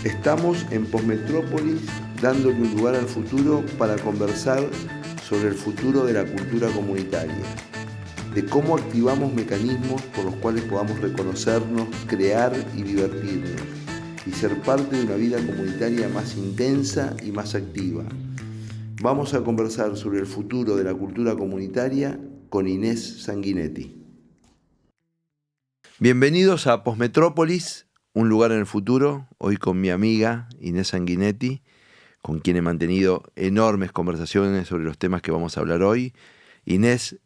Estamos en Postmetrópolis dándole un lugar al futuro para conversar sobre el futuro de la cultura comunitaria, de cómo activamos mecanismos por los cuales podamos reconocernos, crear y divertirnos, y ser parte de una vida comunitaria más intensa y más activa. Vamos a conversar sobre el futuro de la cultura comunitaria con Inés Sanguinetti. Bienvenidos a Postmetrópolis, un lugar en el futuro, hoy con mi amiga Inés Sanguinetti, con quien he mantenido enormes conversaciones sobre los temas que vamos a hablar hoy. Inés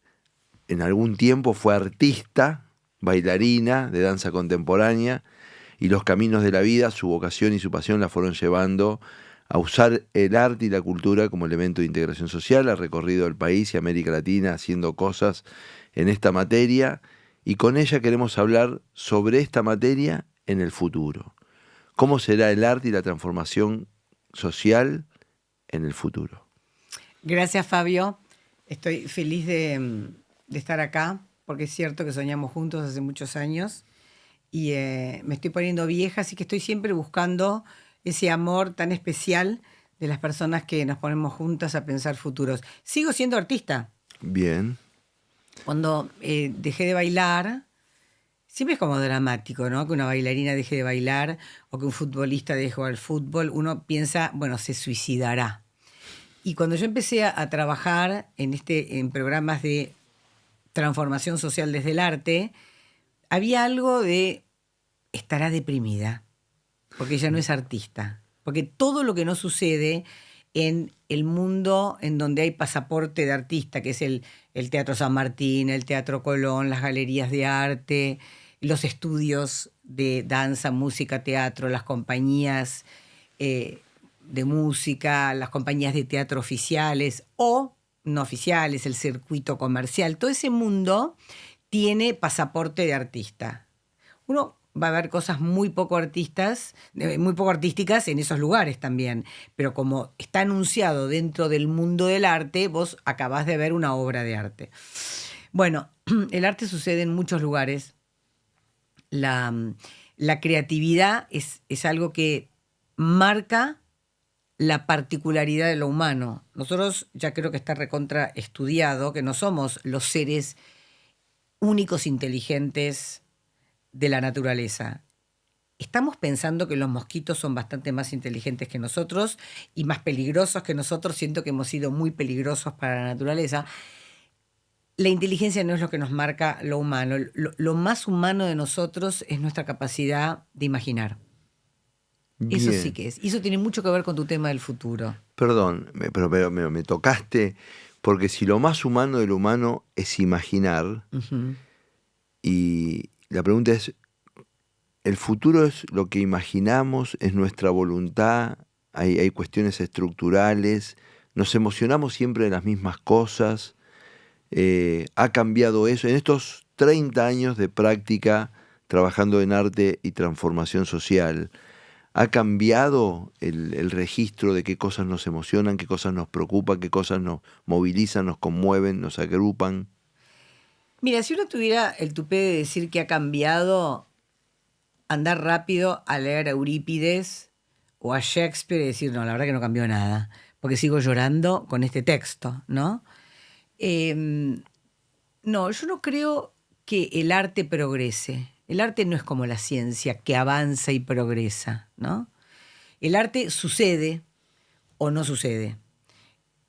en algún tiempo fue artista, bailarina de danza contemporánea, y los caminos de la vida, su vocación y su pasión la fueron llevando a usar el arte y la cultura como elemento de integración social. Ha recorrido el país y América Latina haciendo cosas en esta materia, y con ella queremos hablar sobre esta materia en el futuro. ¿Cómo será el arte y la transformación social en el futuro? Gracias, Fabio. Estoy feliz de estar acá, porque es cierto que soñamos juntos hace muchos años y me estoy poniendo vieja, así que estoy siempre buscando ese amor tan especial de las personas que nos ponemos juntas a pensar futuros. Sigo siendo artista. Bien. Cuando dejé de bailar, siempre es como dramático, ¿no? Que una bailarina deje de bailar o que un futbolista deje de jugar al fútbol. Uno piensa, bueno, se suicidará. Y cuando yo empecé a trabajar en programas de transformación social desde el arte, había algo de estará deprimida, porque ella no es artista. Porque todo lo que no sucede en el mundo en donde hay pasaporte de artista, que es el Teatro San Martín, el Teatro Colón, las galerías de arte, los estudios de danza, música, teatro, las compañías de música, las compañías de teatro oficiales o no oficiales, el circuito comercial, todo ese mundo tiene pasaporte de artista. Uno va a ver cosas muy poco artísticas en esos lugares también, pero como está anunciado dentro del mundo del arte, vos acabás de ver una obra de arte. Bueno, el arte sucede en muchos lugares. La creatividad es algo que marca la particularidad de lo humano. Nosotros ya creo que está recontra estudiado que no somos los seres únicos inteligentes de la naturaleza. Estamos pensando que los mosquitos son bastante más inteligentes que nosotros y más peligrosos que nosotros. Siento que hemos sido muy peligrosos para la naturaleza. La inteligencia no es lo que nos marca lo humano. Lo más humano de nosotros es nuestra capacidad de imaginar. Bien. Eso sí que es. Y eso tiene mucho que ver con tu tema del futuro. Perdón, pero me tocaste, porque si lo más humano de lo humano es imaginar, y la pregunta es, ¿el futuro es lo que imaginamos, es nuestra voluntad, hay cuestiones estructurales, nos emocionamos siempre de las mismas cosas? ¿Ha cambiado eso? En estos 30 años de práctica trabajando en arte y transformación social, ¿ha cambiado el registro de qué cosas nos emocionan, qué cosas nos preocupan, qué cosas nos movilizan, nos conmueven, nos agrupan? Mira, si uno tuviera el tupé de decir que ha cambiado, andar rápido a leer a Eurípides o a Shakespeare y decir, no, la verdad que no cambió nada, porque sigo llorando con este texto, ¿no? No, yo no creo que el arte progrese. El arte no es como la ciencia, que avanza y progresa, ¿no? El arte sucede o no sucede.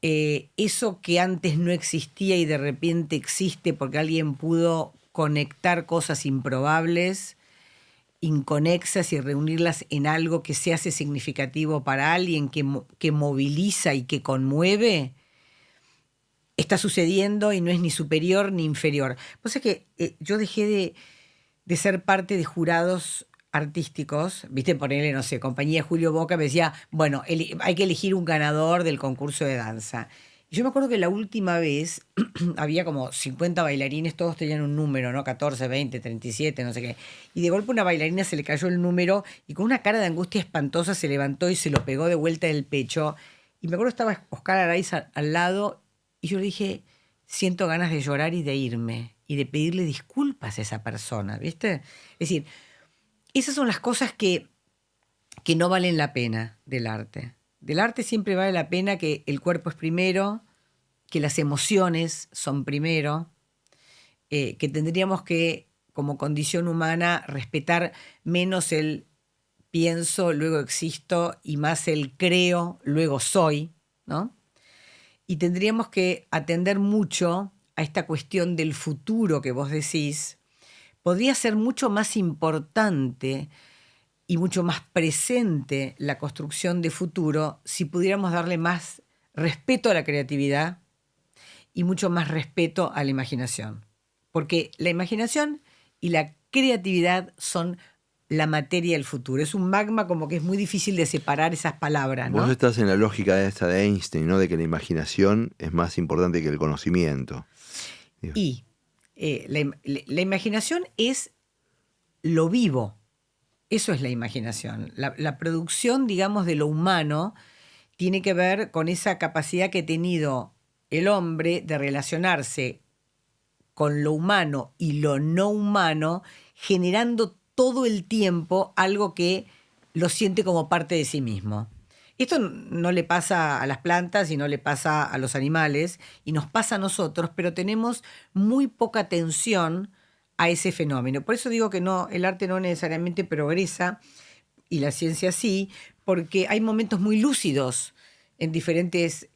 Eso que antes no existía y de repente existe porque alguien pudo conectar cosas improbables, inconexas y reunirlas en algo que se hace significativo para alguien, que moviliza y que conmueve, está sucediendo y no es ni superior ni inferior. Pues es que yo dejé de ser parte de jurados artísticos, viste, ponerle, no sé, compañía Julio Boca, me decía, bueno, hay que elegir un ganador del concurso de danza. Y yo me acuerdo que la última vez había como 50 bailarines, todos tenían un número, ¿no? 14, 20, 37, no sé qué. Y de golpe una bailarina se le cayó el número y con una cara de angustia espantosa se levantó y se lo pegó de vuelta en el pecho. Y me acuerdo que estaba Oscar Araiz al lado y yo le dije, siento ganas de llorar y de irme y de pedirle disculpas a esa persona, ¿viste? Es decir, esas son las cosas que no valen la pena del arte. Del arte siempre vale la pena que el cuerpo es primero, que las emociones son primero, que tendríamos que, como condición humana, respetar menos el pienso, luego existo, y más el creo, luego soy, ¿no? Y tendríamos que atender mucho a esta cuestión del futuro que vos decís. Podría ser mucho más importante y mucho más presente la construcción de futuro si pudiéramos darle más respeto a la creatividad y mucho más respeto a la imaginación. Porque la imaginación y la creatividad son la materia del futuro. Es un magma como que es muy difícil de separar esas palabras, ¿no? Vos estás en la lógica esta de Einstein, ¿no? De que la imaginación es más importante que el conocimiento. Y la imaginación es lo vivo. Eso es la imaginación. La producción, digamos, de lo humano tiene que ver con esa capacidad que ha tenido el hombre de relacionarse con lo humano y lo no humano, generando todo el tiempo algo que lo siente como parte de sí mismo. Esto no le pasa a las plantas y no le pasa a los animales y nos pasa a nosotros, pero tenemos muy poca atención a ese fenómeno. Por eso digo que no, el arte no necesariamente progresa y la ciencia sí, porque hay momentos muy lúcidos en diferentes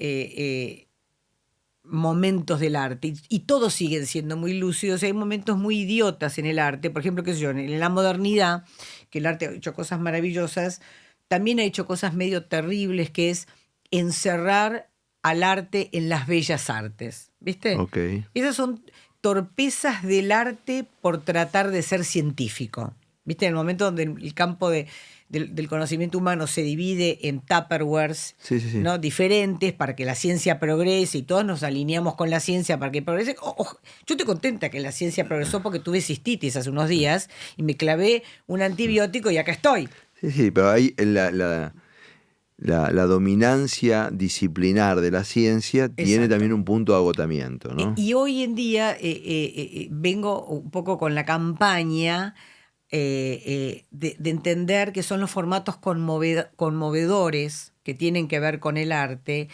momentos del arte y todos siguen siendo muy lúcidos. Hay momentos muy idiotas en el arte, por ejemplo, qué sé yo, en la modernidad, que el arte ha hecho cosas maravillosas, también ha hecho cosas medio terribles, que es encerrar al arte en las bellas artes, ¿viste? Okay. Esas son torpezas del arte por tratar de ser científico, ¿viste? En el momento donde el campo del conocimiento humano se divide en tupperwares, Sí. ¿no? Diferentes para que la ciencia progrese y todos nos alineamos con la ciencia para que progrese. Yo estoy contenta que la ciencia progresó porque tuve cistitis hace unos días y me clavé un antibiótico y acá estoy. Sí, pero hay la dominancia disciplinar de la ciencia tiene Exacto. también un punto de agotamiento, ¿no? Y hoy en día vengo un poco con la campaña de entender que son los formatos conmovedores que tienen que ver con el arte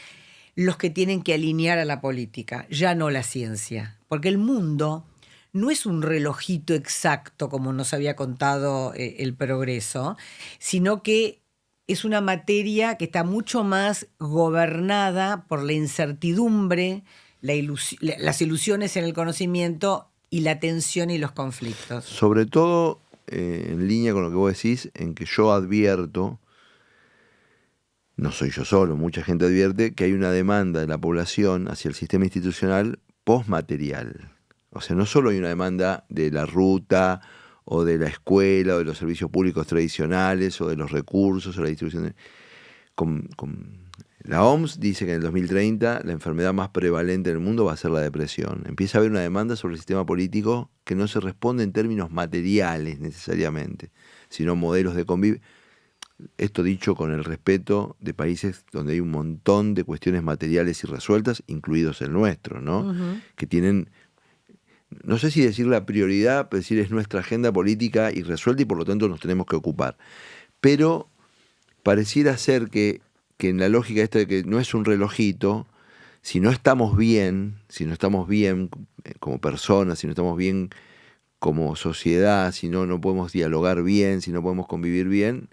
los que tienen que alinear a la política, ya no la ciencia. Porque el mundo no es un relojito exacto como nos había contado el progreso, sino que es una materia que está mucho más gobernada por la incertidumbre, las ilusiones en el conocimiento y la tensión y los conflictos. Sobre todo, en línea con lo que vos decís, en que yo advierto, no soy yo solo, mucha gente advierte que hay una demanda de la población hacia el sistema institucional postmaterial. O sea, no solo hay una demanda de la ruta o de la escuela o de los servicios públicos tradicionales o de los recursos o la distribución. La OMS dice que en el 2030 la enfermedad más prevalente en el mundo va a ser la depresión. Empieza a haber una demanda sobre el sistema político que no se responde en términos materiales necesariamente, sino modelos de convivencia. Esto dicho con el respeto de países donde hay un montón de cuestiones materiales irresueltas, incluidos el nuestro, ¿no? Uh-huh. Que tienen, no sé si decir la prioridad, pero decir es nuestra agenda política irresuelta y por lo tanto nos tenemos que ocupar. Pero pareciera ser que en la lógica esta de que no es un relojito, si no estamos bien como personas, si no estamos bien como sociedad, si no podemos dialogar bien, si no podemos convivir bien,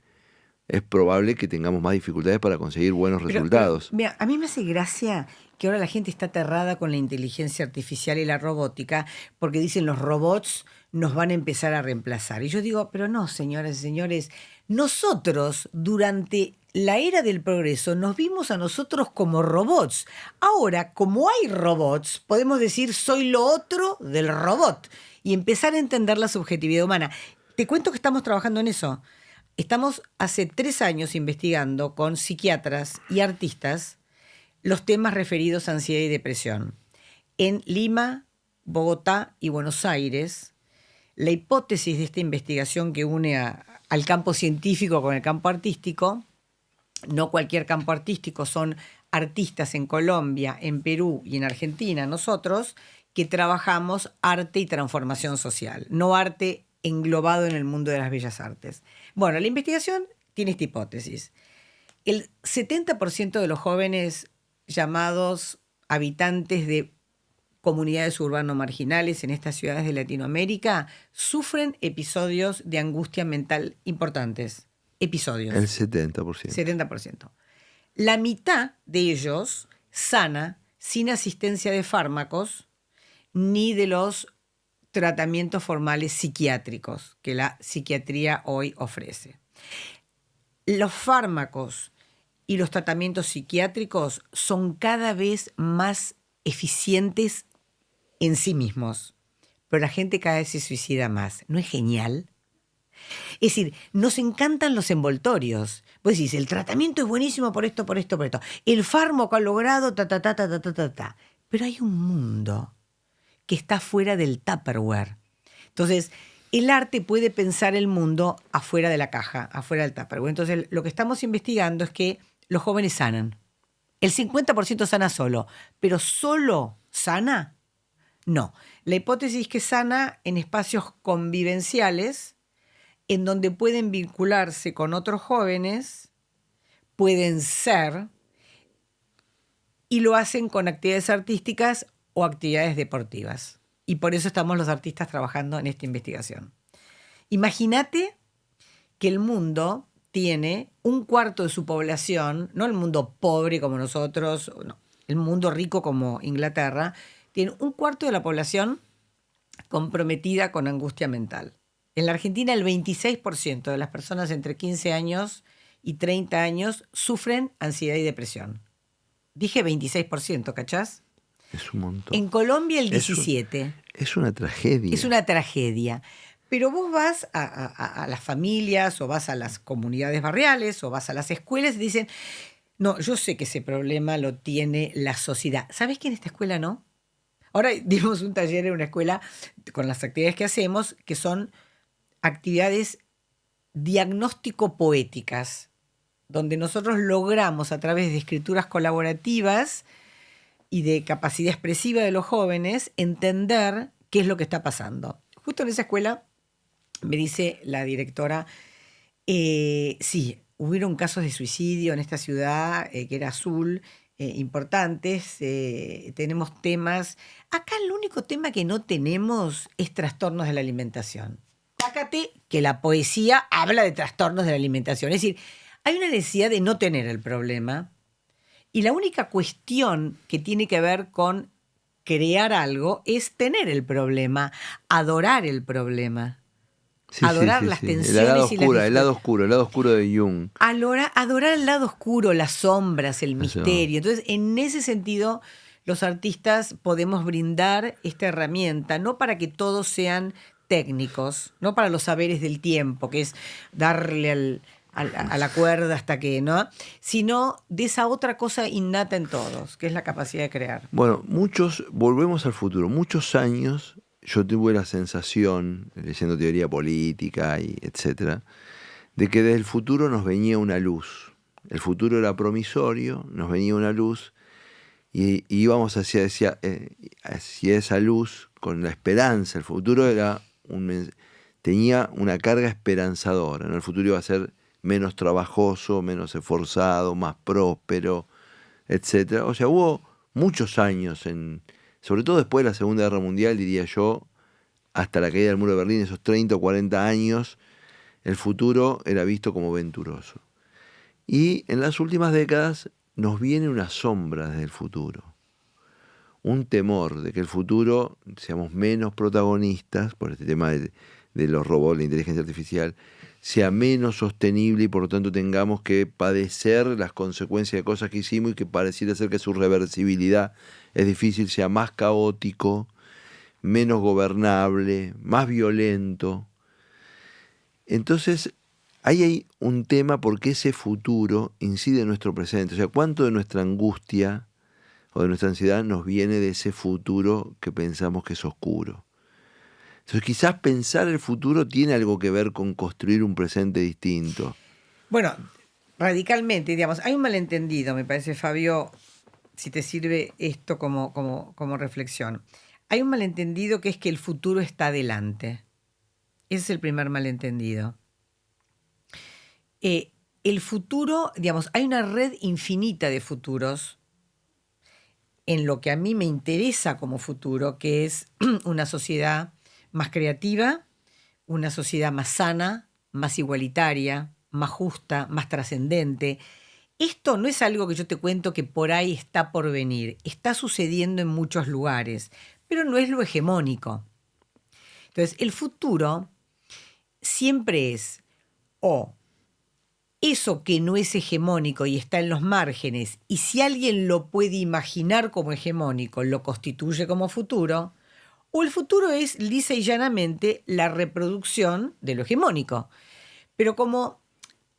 es probable que tengamos más dificultades para conseguir buenos resultados. Pero, mira, a mí me hace gracia que ahora la gente está aterrada con la inteligencia artificial y la robótica porque dicen los robots nos van a empezar a reemplazar. Y yo digo, pero no, señoras y señores, nosotros durante la era del progreso nos vimos a nosotros como robots. Ahora, como hay robots, podemos decir soy lo otro del robot y empezar a entender la subjetividad humana. te cuento que estamos trabajando en eso. Estamos hace 3 años investigando con psiquiatras y artistas los temas referidos a ansiedad y depresión. En Lima, Bogotá y Buenos Aires, la hipótesis de esta investigación que une al campo científico con el campo artístico, no cualquier campo artístico, son artistas en Colombia, en Perú y en Argentina, nosotros, que trabajamos arte y transformación social, no arte englobado en el mundo de las bellas artes. Bueno, la investigación tiene esta hipótesis. El 70% de los jóvenes llamados habitantes de comunidades urbanas marginales en estas ciudades de Latinoamérica sufren episodios de angustia mental importantes. Episodios. El 70%. 70%. La mitad de ellos sana sin asistencia de fármacos ni de los tratamientos formales psiquiátricos que la psiquiatría hoy ofrece. Los fármacos y los tratamientos psiquiátricos son cada vez más eficientes en sí mismos, pero la gente cada vez se suicida más. ¿No es genial? Es decir, nos encantan los envoltorios. Vos decís, el tratamiento es buenísimo por esto, por esto, por esto. El fármaco ha logrado ta. Pero hay un mundo que está fuera del Tupperware. Entonces, el arte puede pensar el mundo afuera de la caja, afuera del Tupperware. Entonces, lo que estamos investigando es que los jóvenes sanan. El 50% sana solo, pero ¿solo sana? No. La hipótesis es que sana en espacios convivenciales, en donde pueden vincularse con otros jóvenes, pueden ser, y lo hacen con actividades artísticas o actividades deportivas. Y por eso estamos los artistas trabajando en esta investigación. Imagínate que el mundo tiene 1/4 de su población, no el mundo pobre como nosotros, no, el mundo rico como Inglaterra, tiene 1/4 de la población comprometida con angustia mental. En la Argentina, el 26% de las personas entre 15 años y 30 años sufren ansiedad y depresión. Dije 26%, ¿cachás? Es un montón. En Colombia, el 17%. Es una tragedia. Es una tragedia. Pero vos vas a las familias o vas a las comunidades barriales o vas a las escuelas y dicen, no, yo sé que ese problema lo tiene la sociedad. ¿Sabés que en esta escuela no? Ahora dimos un taller en una escuela con las actividades que hacemos, que son actividades diagnóstico-poéticas, donde nosotros logramos a través de escrituras colaborativas y de capacidad expresiva de los jóvenes entender qué es lo que está pasando. Justo en esa escuela me dice la directora, sí, hubieron casos de suicidio en esta ciudad, que era azul, importantes, tenemos temas. Acá el único tema que no tenemos es trastornos de la alimentación. Sácate que la poesía habla de trastornos de la alimentación. Es decir, hay una necesidad de no tener el problema y la única cuestión que tiene que ver con crear algo es tener el problema, adorar el problema. Sí, adorar sí, las sí. tensiones El lado oscuro de Jung. Adorar el lado oscuro, las sombras, el misterio. Entonces, en ese sentido, los artistas podemos brindar esta herramienta, no para que todos sean técnicos, no para los saberes del tiempo, que es darle a la cuerda hasta que, ¿no? Sino de esa otra cosa innata en todos, que es la capacidad de crear. Bueno, volvemos al futuro, muchos años yo tuve la sensación, leyendo teoría política y etcétera, de que desde el futuro nos venía una luz. El futuro era promisorio, nos venía una luz y íbamos hacia esa luz con la esperanza. El futuro tenía una carga esperanzadora, ¿no? El futuro iba a ser menos trabajoso, menos esforzado, más próspero, etcétera. O sea, hubo muchos años, sobre todo después de la Segunda Guerra Mundial, diría yo, hasta la caída del muro de Berlín, esos 30 o 40 años, el futuro era visto como venturoso. Y en las últimas décadas nos viene una sombra desde el futuro. Un temor de que el futuro seamos menos protagonistas, por este tema de los robots, la inteligencia artificial, sea menos sostenible y por lo tanto tengamos que padecer las consecuencias de cosas que hicimos y que pareciera ser que su reversibilidad es difícil, sea más caótico, menos gobernable, más violento. Entonces, ahí hay un tema porque ese futuro incide en nuestro presente. O sea, ¿cuánto de nuestra angustia o de nuestra ansiedad nos viene de ese futuro que pensamos que es oscuro? Entonces, quizás pensar el futuro tiene algo que ver con construir un presente distinto. Bueno, radicalmente, digamos, hay un malentendido, me parece, Fabio, si te sirve esto como reflexión. Hay un malentendido que es que el futuro está adelante. Ese es el primer malentendido. El futuro, digamos, hay una red infinita de futuros en lo que a mí me interesa como futuro, que es una sociedad más creativa, una sociedad más sana, más igualitaria, más justa, más trascendente. Esto no es algo que yo te cuento que por ahí está por venir, está sucediendo en muchos lugares, pero no es lo hegemónico. Entonces, el futuro siempre es o eso que no es hegemónico y está en los márgenes, y si alguien lo puede imaginar como hegemónico, lo constituye como futuro, o el futuro es lisa y llanamente la reproducción de lo hegemónico. Pero como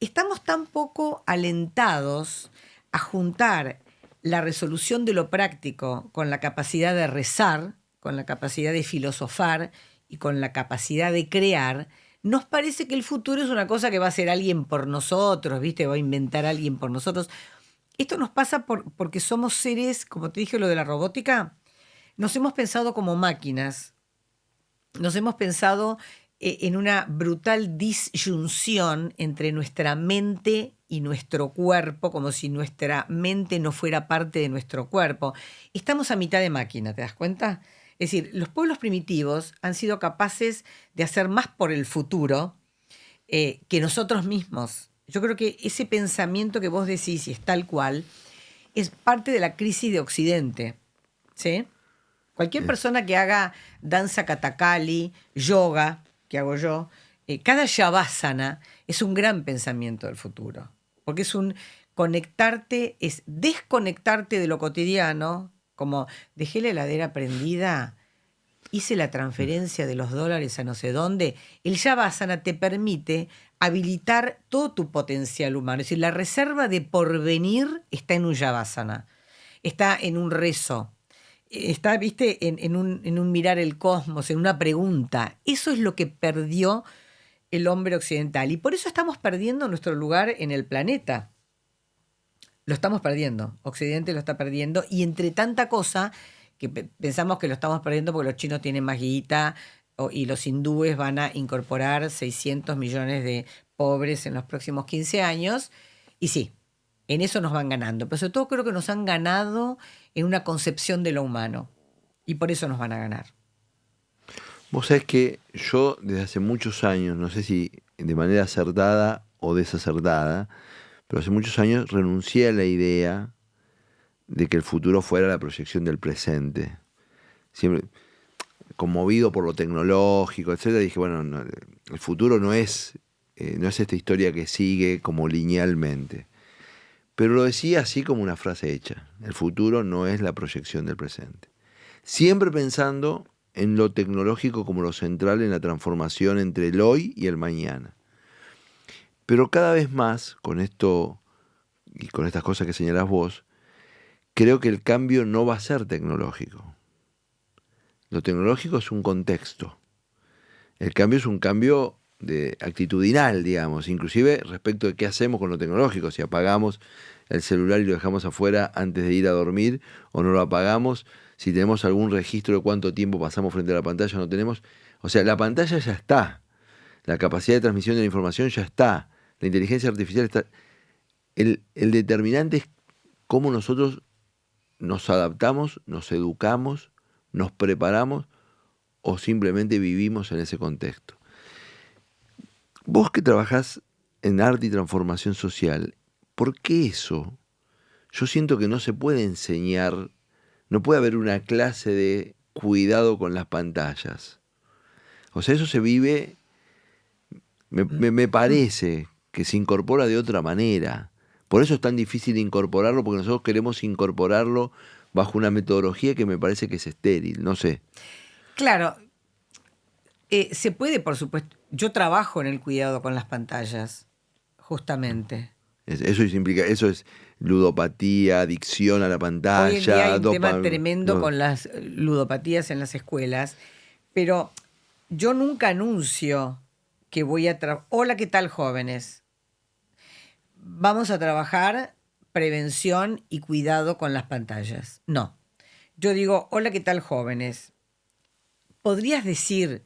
estamos tan poco alentados a juntar la resolución de lo práctico con la capacidad de rezar, con la capacidad de filosofar y con la capacidad de crear, nos parece que el futuro es una cosa que va a hacer alguien por nosotros, ¿viste? Va a inventar alguien por nosotros. Esto nos pasa porque somos seres, como te dije lo de la robótica, nos hemos pensado como máquinas, nos hemos pensado en una brutal disyunción entre nuestra mente y nuestro cuerpo, como si nuestra mente no fuera parte de nuestro cuerpo. Estamos a mitad de máquina, ¿te das cuenta? Es decir, los pueblos primitivos han sido capaces de hacer más por el futuro que nosotros mismos. Yo creo que ese pensamiento que vos decís, y es tal cual, es parte de la crisis de Occidente, ¿sí? Cualquier persona que haga danza kathakali, yoga, que hago yo, cada shavasana es un gran pensamiento del futuro, porque es un conectarte, es desconectarte de lo cotidiano, como dejé la heladera prendida, hice la transferencia de los dólares a no sé dónde. El shavasana te permite habilitar todo tu potencial humano, es decir, la reserva de porvenir está en un shavasana, está en un rezo, está, viste, en un mirar el cosmos, en una pregunta. Eso es lo que perdió el hombre occidental. Y por eso estamos perdiendo nuestro lugar en el planeta. Lo estamos perdiendo. Occidente lo está perdiendo. Y entre tanta cosa que pensamos que lo estamos perdiendo porque los chinos tienen más guita y los hindúes van a incorporar 600 millones de pobres en los próximos 15 años. Y sí, en eso nos van ganando. Pero sobre todo creo que nos han ganado en una concepción de lo humano. Y por eso nos van a ganar. Vos sabés que yo desde hace muchos años, no sé si de manera acertada o desacertada, pero hace muchos años renuncié a la idea de que el futuro fuera la proyección del presente. Siempre conmovido por lo tecnológico, etcétera, dije, bueno, no, el futuro no es esta historia que sigue como linealmente. Pero lo decía así como una frase hecha. El futuro no es la proyección del presente. Siempre pensando en lo tecnológico como lo central en la transformación entre el hoy y el mañana. Pero cada vez más, con esto y con estas cosas que señalás vos, creo que el cambio no va a ser tecnológico. Lo tecnológico es un contexto. El cambio es un cambio actitudinal, digamos, inclusive respecto de qué hacemos con lo tecnológico, si apagamos el celular y lo dejamos afuera antes de ir a dormir o no lo apagamos, si tenemos algún registro de cuánto tiempo pasamos frente a la pantalla o no tenemos. O sea, la pantalla ya está, la capacidad de transmisión de la información ya está, la inteligencia artificial está. El determinante es cómo nosotros nos adaptamos, nos educamos, nos preparamos o simplemente vivimos en ese contexto. Vos que trabajás en arte y transformación social, ¿por qué eso? Yo siento que no se puede enseñar, no puede haber una clase de cuidado con las pantallas. O sea, eso se vive, me parece que se incorpora de otra manera. Por eso es tan difícil incorporarlo, porque nosotros queremos incorporarlo bajo una metodología que me parece que es estéril, no sé. Claro, Se puede, por supuesto. Yo trabajo en el cuidado con las pantallas, justamente. Eso es ludopatía, adicción a la Hoy en día hay pantalla, un tema tremendo con las ludopatías en las escuelas, pero yo nunca anuncio que voy a trabajar. Hola, ¿qué tal, jóvenes? Vamos a trabajar prevención y cuidado con las pantallas. No. Yo digo, hola, ¿qué tal, jóvenes? ¿Podrías decir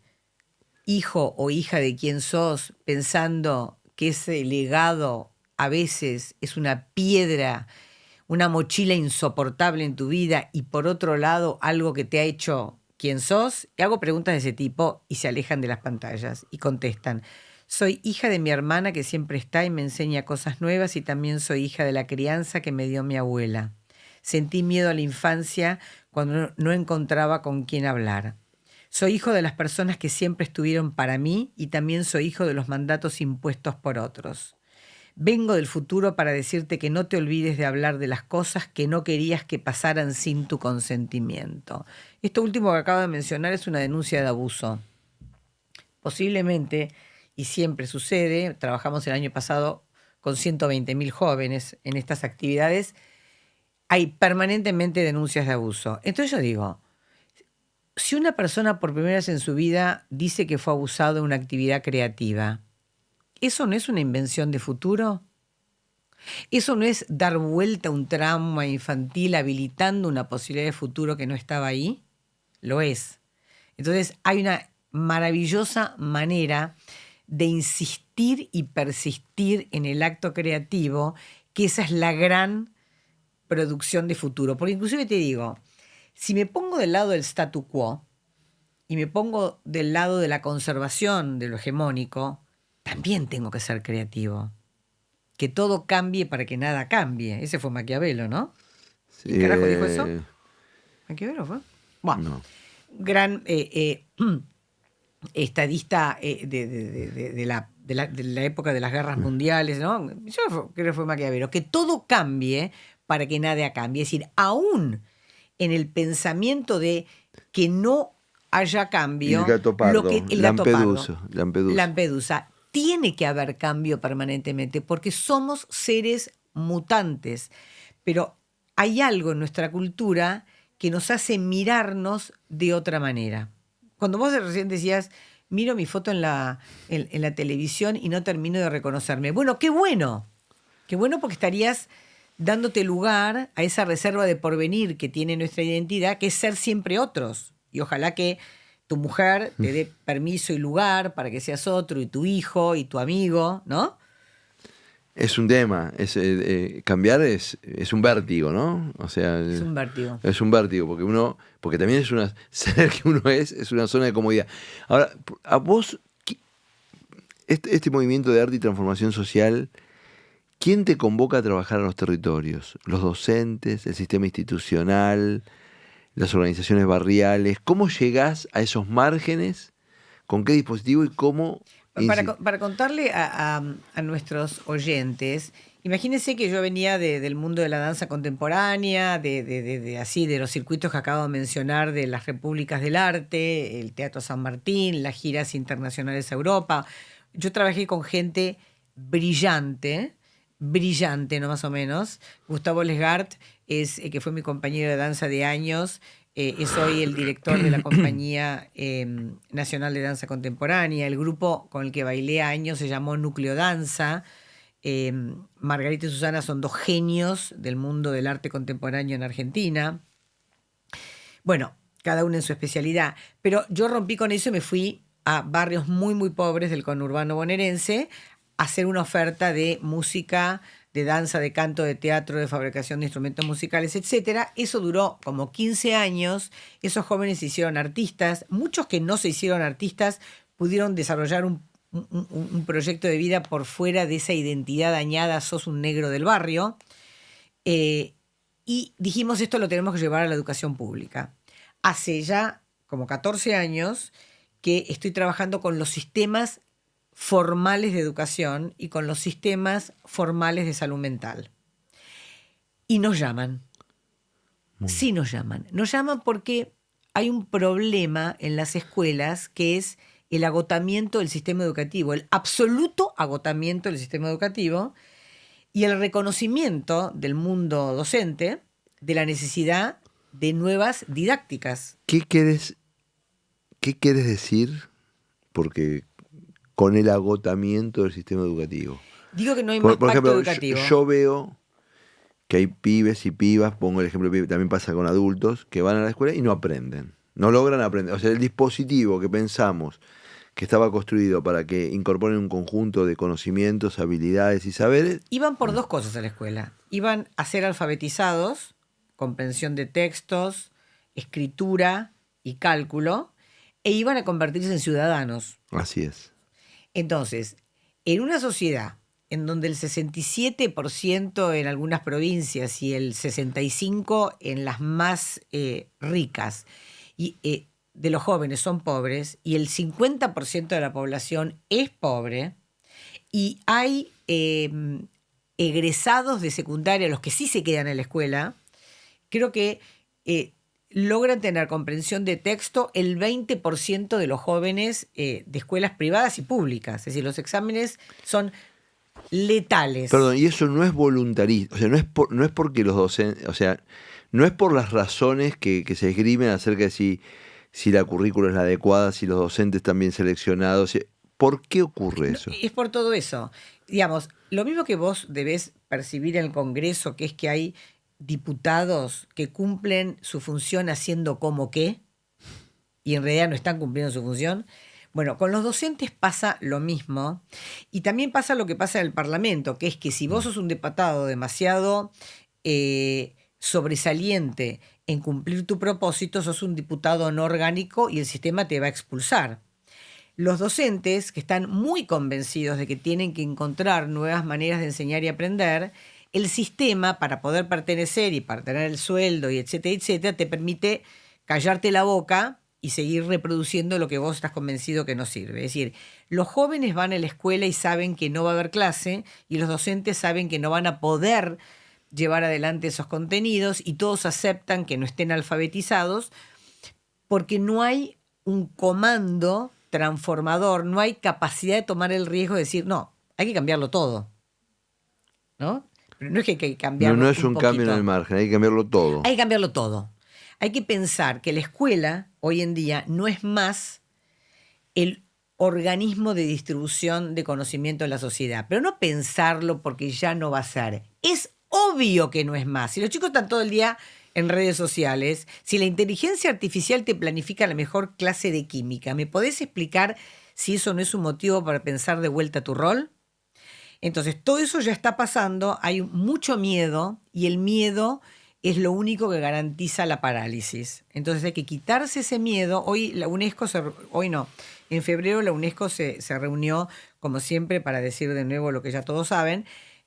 hijo o hija de quién sos pensando que ese legado a veces es una piedra, una mochila insoportable en tu vida y por otro lado algo que te ha hecho quien sos? Y hago preguntas de ese tipo y se alejan de las pantallas y contestan: soy hija de mi hermana que siempre está y me enseña cosas nuevas, y también soy hija de la crianza que me dio mi abuela. Sentí miedo a la infancia cuando no encontraba con quién hablar. Soy hijo de las personas que siempre estuvieron para mí y también soy hijo de los mandatos impuestos por otros. Vengo del futuro para decirte que no te olvides de hablar de las cosas que no querías que pasaran sin tu consentimiento. Esto último que acabo de mencionar es una denuncia de abuso. Posiblemente, y siempre sucede, trabajamos el año pasado con 120.000 jóvenes en estas actividades, hay permanentemente denuncias de abuso. Entonces yo digo, si una persona por primera vez en su vida dice que fue abusado en una actividad creativa, ¿eso no es una invención de futuro? ¿Eso no es dar vuelta a un trauma infantil habilitando una posibilidad de futuro que no estaba ahí? Lo es. Entonces hay una maravillosa manera de insistir y persistir en el acto creativo, que esa es la gran producción de futuro. Porque inclusive te digo, si me pongo del lado del statu quo y me pongo del lado de la conservación de lo hegemónico, también tengo que ser creativo. Que todo cambie para que nada cambie. Ese fue Maquiavelo, ¿no? Sí, ¿Quién carajo dijo eso? ¿Maquiavelo fue? Bueno, no. gran estadista de la época de las guerras mundiales, ¿no? Yo creo que fue Maquiavelo. Que todo cambie para que nada cambie. Es decir, aún en el pensamiento de que no haya cambio, El gato pardo, el gato pardo, Lampedusa. Lampedusa, tiene que haber cambio permanentemente porque somos seres mutantes, pero hay algo en nuestra cultura que nos hace mirarnos de otra manera. Cuando vos recién decías, miro mi foto en la televisión y no termino de reconocerme. Bueno, qué bueno porque estarías dándote lugar a esa reserva de porvenir que tiene nuestra identidad, que es ser siempre otros. Y ojalá que tu mujer te dé permiso y lugar para que seas otro, y tu hijo, y tu amigo, ¿no? Es un tema, cambiar es un vértigo, ¿no? O sea, Es un vértigo. es un vértigo, porque también ser que uno es una zona de comodidad. Ahora, a vos, este movimiento de arte y transformación social, ¿quién te convoca a trabajar en los territorios? ¿Los docentes, el sistema institucional, las organizaciones barriales? ¿Cómo llegás a esos márgenes? ¿Con qué dispositivo y cómo? Para contarle a nuestros oyentes, imagínense que yo venía del mundo de la danza contemporánea, de los circuitos que acabo de mencionar, de las repúblicas del arte, el Teatro San Martín, las giras internacionales a Europa. Yo trabajé con gente brillante, no más o menos. Gustavo Lesgart, que fue mi compañero de danza de años, es hoy el director de la Compañía Nacional de Danza Contemporánea. El grupo con el que bailé años se llamó Núcleo Danza. Margarita y Susana son dos genios del mundo del arte contemporáneo en Argentina. Bueno, cada uno en su especialidad. Pero yo rompí con eso y me fui a barrios muy, muy pobres del conurbano bonaerense a hacer una oferta de música, de danza, de canto, de teatro, de fabricación de instrumentos musicales, etcétera. Eso duró como 15 años. Esos jóvenes se hicieron artistas. Muchos que no se hicieron artistas pudieron desarrollar un proyecto de vida por fuera de esa identidad dañada, sos un negro del barrio. Y dijimos, esto lo tenemos que llevar a la educación pública. Hace ya como 14 años que estoy trabajando con los sistemas formales de educación y con los sistemas formales de salud mental. Y nos llaman. Sí nos llaman. Nos llaman porque hay un problema en las escuelas, que es el agotamiento del sistema educativo, el absoluto agotamiento del sistema educativo y el reconocimiento del mundo docente de la necesidad de nuevas didácticas. ¿Qué quieres decir? Porque con el agotamiento del sistema educativo. Digo que no hay más Por pacto ejemplo, educativo. yo veo que hay pibes y pibas, pongo el ejemplo de pibes, también pasa con adultos, que van a la escuela y no aprenden. No logran aprender. O sea, el dispositivo que pensamos que estaba construido para que incorporen un conjunto de conocimientos, habilidades y saberes. Iban por dos cosas a la escuela. Iban a ser alfabetizados, comprensión de textos, escritura y cálculo, e iban a convertirse en ciudadanos. Así es. Entonces, en una sociedad en donde el 67% en algunas provincias y el 65% en las más ricas de los jóvenes son pobres y el 50% de la población es pobre y hay egresados de secundaria, los que sí se quedan en la escuela, creo que logran tener comprensión de texto el 20% de los jóvenes de escuelas privadas y públicas. Es decir, los exámenes son letales. Perdón, y eso no es voluntarista, o sea, no es porque los docentes, o sea, no es por las razones que se esgrimen acerca de si la currícula es la adecuada, si los docentes están bien seleccionados. ¿Por qué ocurre eso? Es por todo eso. Digamos, lo mismo que vos debés percibir en el Congreso, que es que hay diputados que cumplen su función haciendo como qué, y en realidad no están cumpliendo su función. Bueno, con los docentes pasa lo mismo, y también pasa lo que pasa en el Parlamento, que es que si vos sos un diputado demasiado sobresaliente en cumplir tu propósito, sos un diputado no orgánico y el sistema te va a expulsar. Los docentes, que están muy convencidos de que tienen que encontrar nuevas maneras de enseñar y aprender, el sistema, para poder pertenecer y para tener el sueldo y etcétera, te permite callarte la boca y seguir reproduciendo lo que vos estás convencido que no sirve. Es decir, los jóvenes van a la escuela y saben que no va a haber clase, y los docentes saben que no van a poder llevar adelante esos contenidos, y todos aceptan que no estén alfabetizados porque no hay un comando transformador, no hay capacidad de tomar el riesgo de decir, no, hay que cambiarlo todo, ¿no? Pero no es que hay que cambiarlo No es un poquito. cambio en el margen, hay que cambiarlo todo. Hay que cambiarlo todo. Hay que pensar que la escuela hoy en día no es más el organismo de distribución de conocimiento de la sociedad, pero no pensarlo porque ya no va a ser. Es obvio que no es más. Si los chicos están todo el día en redes sociales, si la inteligencia artificial te planifica la mejor clase de química, ¿me podés explicar si eso no es un motivo para pensar de vuelta tu rol? Entonces, todo eso ya está pasando, hay mucho miedo, y el miedo es lo único que garantiza la parálisis. Entonces hay que quitarse ese miedo. Hoy la UNESCO, en febrero la UNESCO se reunió, como siempre, para decir de nuevo lo que ya todos saben,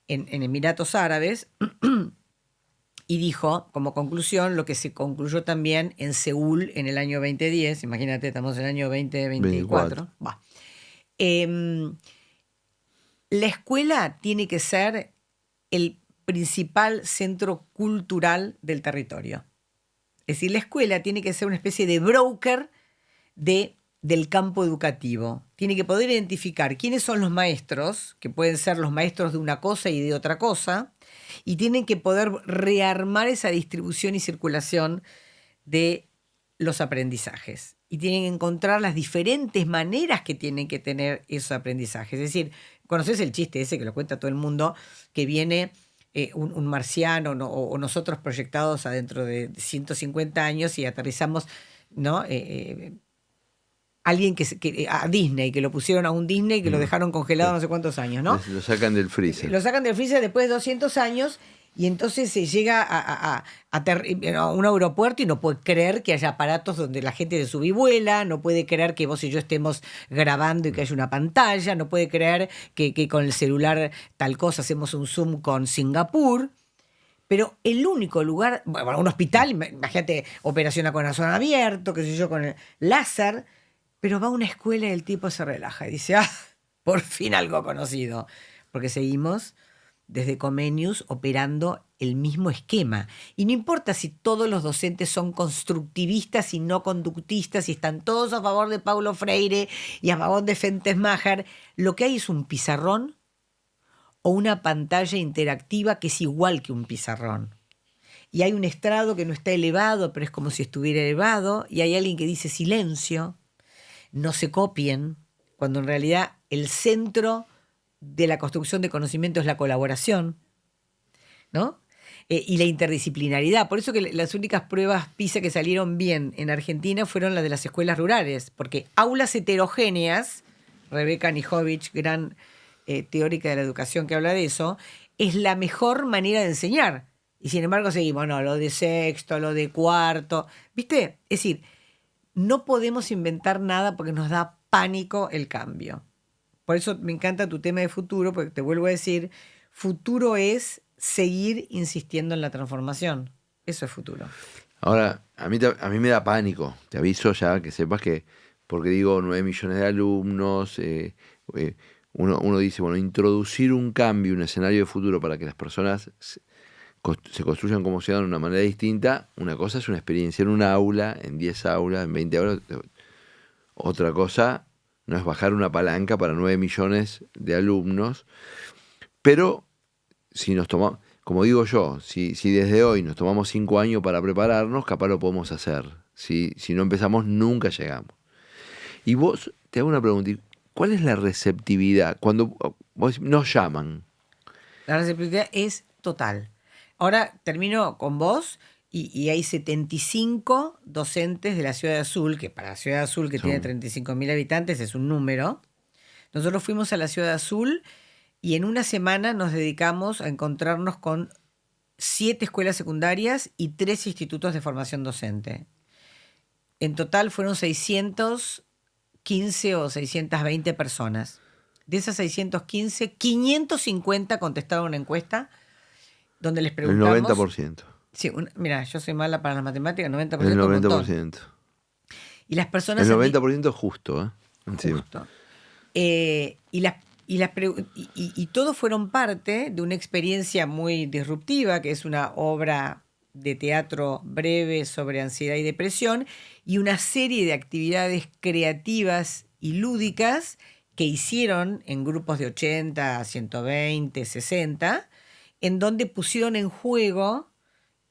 en Emiratos Árabes, y dijo, como conclusión, lo que se concluyó también en Seúl en el año 2010, imagínate, estamos en el año 2024. La escuela tiene que ser el principal centro cultural del territorio. Es decir, la escuela tiene que ser una especie de broker del campo educativo. Tiene que poder identificar quiénes son los maestros, que pueden ser los maestros de una cosa y de otra cosa, y tienen que poder rearmar esa distribución y circulación de los aprendizajes. Y tienen que encontrar las diferentes maneras que tienen que tener esos aprendizajes. Es decir, ¿conocés el chiste ese que lo cuenta todo el mundo, que viene un marciano, ¿no? o nosotros proyectados adentro de 150 años y aterrizamos, ¿no? Alguien a Disney, que lo pusieron a un Disney que lo dejaron congelado no sé cuántos años, ¿no? Lo sacan del freezer. Lo sacan del freezer después de 200 años, y entonces se llega a un aeropuerto y no puede creer que haya aparatos donde la gente se sube y vuela, no puede creer que vos y yo estemos grabando y que haya una pantalla, no puede creer que con el celular tal cosa hacemos un zoom con Singapur. Pero el único lugar, bueno, un hospital, imagínate, operación a corazón abierto, qué sé yo, con el láser, pero va a una escuela y el tipo se relaja y dice, por fin algo conocido, porque seguimos desde Comenius operando el mismo esquema. Y no importa si todos los docentes son constructivistas y no conductistas, y están todos a favor de Paulo Freire y a favor de Fentesmacher, lo que hay es un pizarrón o una pantalla interactiva que es igual que un pizarrón. Y hay un estrado que no está elevado, pero es como si estuviera elevado, y hay alguien que dice silencio, no se copien, cuando en realidad el centro de la construcción de conocimiento es la colaboración, ¿no? Y la interdisciplinaridad. Por eso que las únicas pruebas PISA que salieron bien en Argentina fueron las de las escuelas rurales, porque aulas heterogéneas, Rebeca Nijovic, gran teórica de la educación que habla de eso, es la mejor manera de enseñar. Y sin embargo seguimos, no, lo de sexto, lo de cuarto, ¿viste? Es decir, no podemos inventar nada porque nos da pánico el cambio. Por eso me encanta tu tema de futuro, porque te vuelvo a decir, futuro es seguir insistiendo en la transformación. Eso es futuro. Ahora, a mí me da pánico, te aviso ya, que sepas que, porque digo 9 millones de alumnos, uno dice, bueno, introducir un cambio, un escenario de futuro para que las personas se construyan como ciudadanos de una manera distinta. Una cosa es una experiencia en una aula, en 10 aulas, en 20 aulas. Otra cosa no es bajar una palanca para 9 millones de alumnos. Pero si nos tomamos, como digo yo, si desde hoy nos tomamos 5 años para prepararnos, capaz lo podemos hacer. Si no empezamos, nunca llegamos. Y vos, te hago una pregunta, ¿cuál es la receptividad? Cuando vos nos llaman. La receptividad es total. Ahora termino con vos y hay 75 docentes de la Ciudad de Azul, que para la Ciudad de Azul, que tiene 35.000 habitantes, es un número. Nosotros fuimos a la Ciudad de Azul y en una semana nos dedicamos a encontrarnos con 7 escuelas secundarias y 3 institutos de formación docente. En total fueron 615 o 620 personas. De esas 615, 550 contestaron una encuesta donde les preguntamos... El 90%. Sí, mira, yo soy mala para las matemáticas, 90%. El 90%. Y las personas... El 90% es justo, ¿eh? Justo. Y todos fueron parte de una experiencia muy disruptiva, que es una obra de teatro breve sobre ansiedad y depresión, y una serie de actividades creativas y lúdicas que hicieron en grupos de 80, 120, 60, en donde pusieron en juego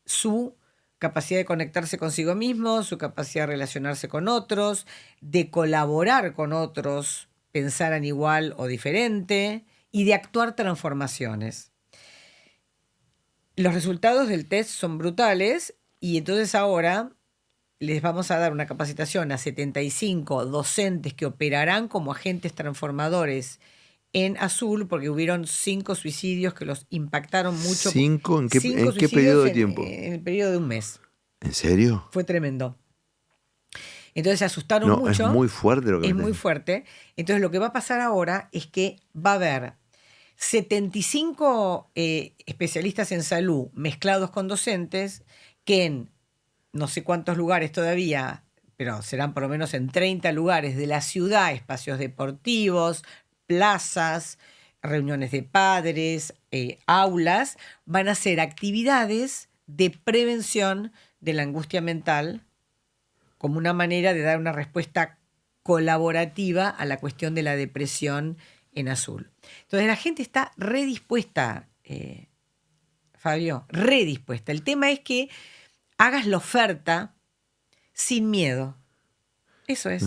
su capacidad de conectarse consigo mismo, su capacidad de relacionarse con otros, de colaborar con otros, pensaran igual o diferente, y de actuar transformaciones. Los resultados del test son brutales y entonces ahora les vamos a dar una capacitación a 75 docentes que operarán como agentes transformadores en Azul, porque hubieron 5 suicidios que los impactaron mucho. ¿5? ¿En qué periodo de tiempo? En el periodo de un mes. ¿En serio? Fue tremendo. Entonces se asustaron mucho. Es muy fuerte lo que es muy fuerte. Entonces lo que va a pasar ahora es que va a haber 75 especialistas en salud mezclados con docentes que en no sé cuántos lugares todavía, pero serán por lo menos en 30 lugares de la ciudad, espacios deportivos, plazas, reuniones de padres, aulas, van a hacer actividades de prevención de la angustia mental como una manera de dar una respuesta colaborativa a la cuestión de la depresión en Azul. Entonces la gente está redispuesta, Fabio, redispuesta. El tema es que hagas la oferta sin miedo. Eso es.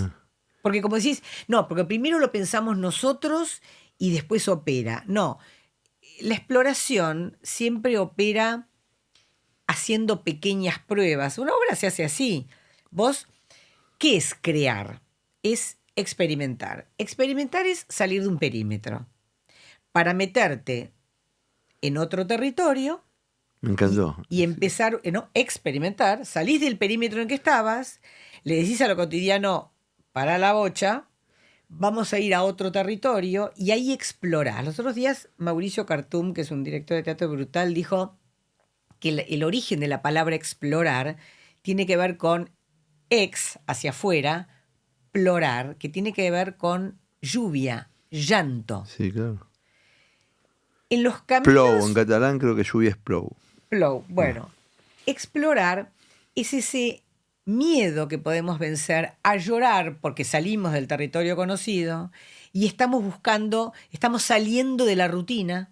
Porque como decís, no, porque primero lo pensamos nosotros y después opera. No, la exploración siempre opera haciendo pequeñas pruebas. Una obra se hace así. Vos, ¿qué es crear? Es experimentar. Experimentar es salir de un perímetro para meterte en otro territorio. Me encantó. Y empezar, ¿no? Experimentar. Salís del perímetro en que estabas, le decís a lo cotidiano, para la bocha, vamos a ir a otro territorio y ahí explorás. Los otros días Mauricio Cartum, que es un director de teatro brutal, dijo que el origen de la palabra explorar tiene que ver con ex, hacia afuera, plorar, que tiene que ver con lluvia, llanto. Sí, claro. En los Plou, en caminos, catalán creo que lluvia es plou. plou. Bueno, explorar es ese miedo que podemos vencer a llorar porque salimos del territorio conocido y estamos buscando, estamos saliendo de la rutina,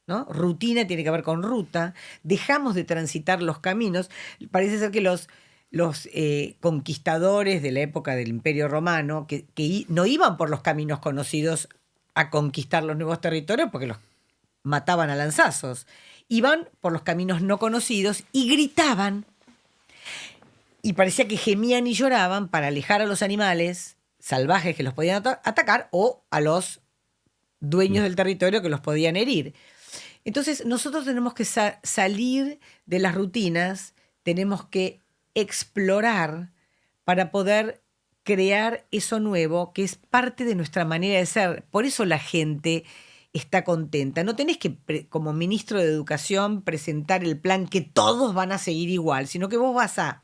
¿no? Rutina tiene que ver con ruta, dejamos de transitar los caminos. Parece ser que los conquistadores de la época del Imperio Romano, que no iban por los caminos conocidos a conquistar los nuevos territorios porque los mataban a lanzazos, iban por los caminos no conocidos y gritaban, y parecía que gemían y lloraban para alejar a los animales salvajes que los podían atacar o a los dueños del territorio que los podían herir. Entonces nosotros tenemos que salir de las rutinas, tenemos que explorar para poder crear eso nuevo que es parte de nuestra manera de ser. Por eso la gente está contenta. No tenés que, como ministro de Educación, presentar el plan que todos van a seguir igual, sino que vos vas a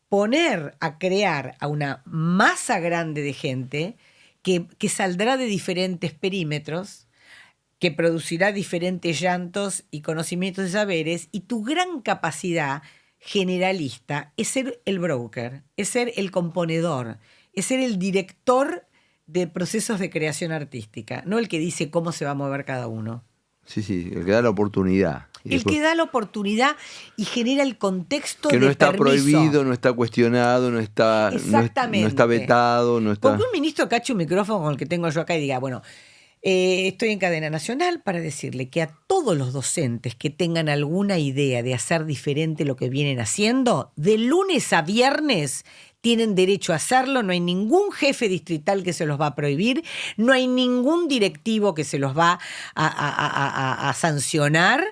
poner a crear a una masa grande de gente que saldrá de diferentes perímetros, que producirá diferentes llantos y conocimientos y saberes, y tu gran capacidad generalista es ser el broker, es ser el componedor, es ser el director de procesos de creación artística, no el que dice cómo se va a mover cada uno. Sí, sí, el que da la oportunidad. Y El después, que da la oportunidad y genera el contexto que de no está permiso. prohibido, no está cuestionado, no está, Exactamente. no está vetado, no está... Porque un ministro cache un micrófono con el que tengo yo acá y diga, bueno, estoy en cadena nacional para decirle que a todos los docentes que tengan alguna idea de hacer diferente lo que vienen haciendo, de lunes a viernes tienen derecho a hacerlo, no hay ningún jefe distrital que se los va a prohibir, no hay ningún directivo que se los va a sancionar.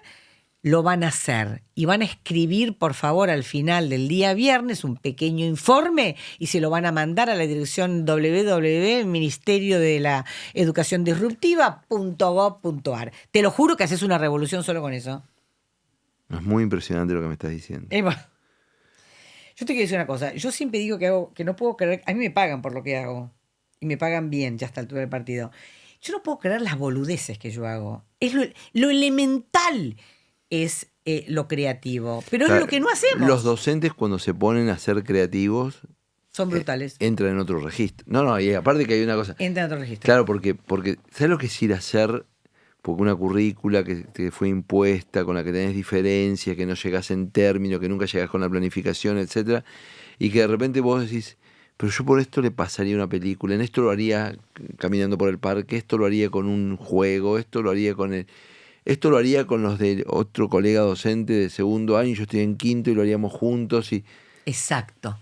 Lo van a hacer y van a escribir, por favor, al final del día viernes un pequeño informe y se lo van a mandar a la dirección www.ministerio de la educación disruptiva.gov.ar. Te lo juro que haces una revolución solo con eso. Es muy impresionante lo que me estás diciendo. Bueno, yo te quiero decir una cosa. Yo siempre digo que no puedo creer. A mí me pagan por lo que hago. Y me pagan bien ya hasta la altura del partido. Yo no puedo creer las boludeces que yo hago. Es lo elemental es lo creativo. Pero es lo que no hacemos. Los docentes cuando se ponen a ser creativos son brutales. Entran en otro registro. No, y aparte que hay una cosa. Entran en otro registro. Claro, porque ¿sabes lo que es ir a hacer? Porque una currícula que fue impuesta, con la que tenés diferencias, que no llegás en término, que nunca llegás con la planificación, etcétera, y que de repente vos decís, pero yo por esto le pasaría una película, en esto lo haría caminando por el parque, esto lo haría con un juego, esto lo haría con los de otro colega docente de segundo año, yo estoy en quinto y lo haríamos juntos. Exacto.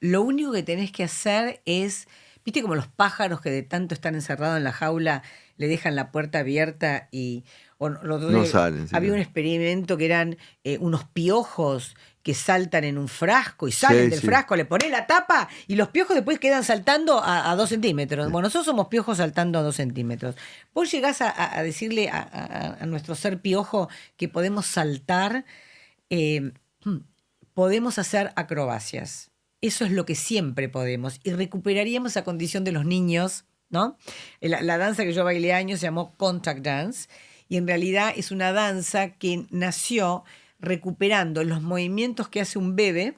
Lo único que tenés que hacer es, viste como los pájaros que de tanto están encerrados en la jaula le dejan la puerta abierta y no salen. Había un experimento que eran unos piojos que saltan en un frasco y salen del frasco, le pones la tapa y los piojos después quedan saltando a 2 centímetros. Sí. Bueno, nosotros somos piojos saltando a 2 centímetros. Vos llegás a decirle a nuestro ser piojo que podemos saltar, podemos hacer acrobacias. Eso es lo que siempre podemos. Y recuperaríamos esa condición de los niños, ¿no? La danza que yo bailé años se llamó contact dance. Y en realidad es una danza que nació recuperando los movimientos que hace un bebé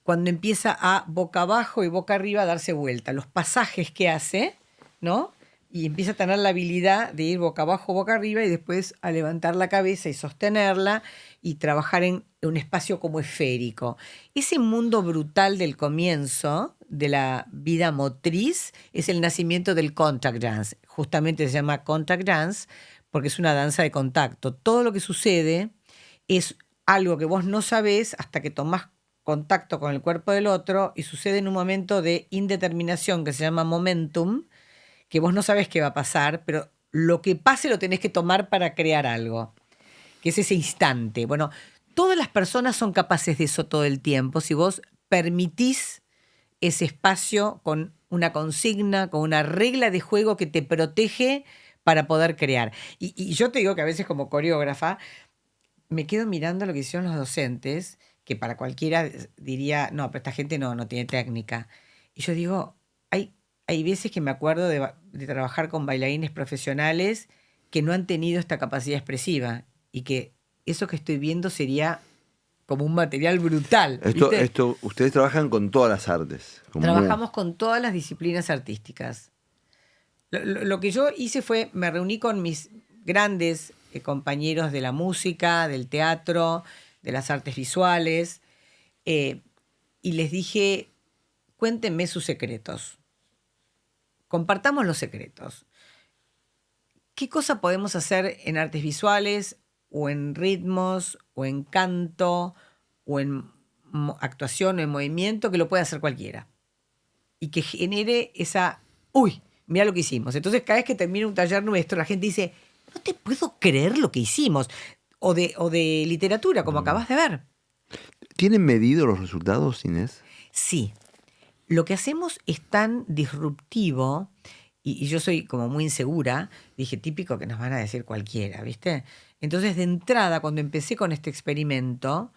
cuando empieza a boca abajo y boca arriba a darse vuelta. Los pasajes que hace, ¿no? Y empieza a tener la habilidad de ir boca abajo, boca arriba y después a levantar la cabeza y sostenerla y trabajar en un espacio como esférico. Ese mundo brutal del comienzo de la vida motriz es el nacimiento del contact dance. Justamente se llama contact dance porque es una danza de contacto. Todo lo que sucede es algo que vos no sabés hasta que tomás contacto con el cuerpo del otro y sucede en un momento de indeterminación que se llama momentum, que vos no sabés qué va a pasar, pero lo que pase lo tenés que tomar para crear algo, que es ese instante. Bueno, todas las personas son capaces de eso todo el tiempo, si vos permitís ese espacio con una consigna, con una regla de juego que te protege para poder crear. Y yo te digo que a veces como coreógrafa me quedo mirando lo que hicieron los docentes, que para cualquiera diría, no, pero esta gente no tiene técnica. Y yo digo, hay veces que me acuerdo de trabajar con bailarines profesionales que no han tenido esta capacidad expresiva y que eso que estoy viendo sería como un material brutal. ¿Viste? Ustedes trabajan con todas las artes. Trabajamos con todas las disciplinas artísticas. Lo que yo hice fue, me reuní con mis grandes compañeros de la música, del teatro, de las artes visuales, y les dije, cuéntenme sus secretos. Compartamos los secretos. ¿Qué cosa podemos hacer en artes visuales, o en ritmos, o en canto, o en actuación, o en movimiento, que lo pueda hacer cualquiera? Y que genere esa... ¡Uy! Mirá lo que hicimos. Entonces, cada vez que termina un taller nuestro, la gente dice, no te puedo creer lo que hicimos. O de literatura, como acabas de ver. ¿Tienen medido los resultados, Inés? Sí. Lo que hacemos es tan disruptivo, y yo soy como muy insegura, dije, típico que nos van a decir cualquiera, ¿viste? Entonces, de entrada, cuando empecé con este experimento,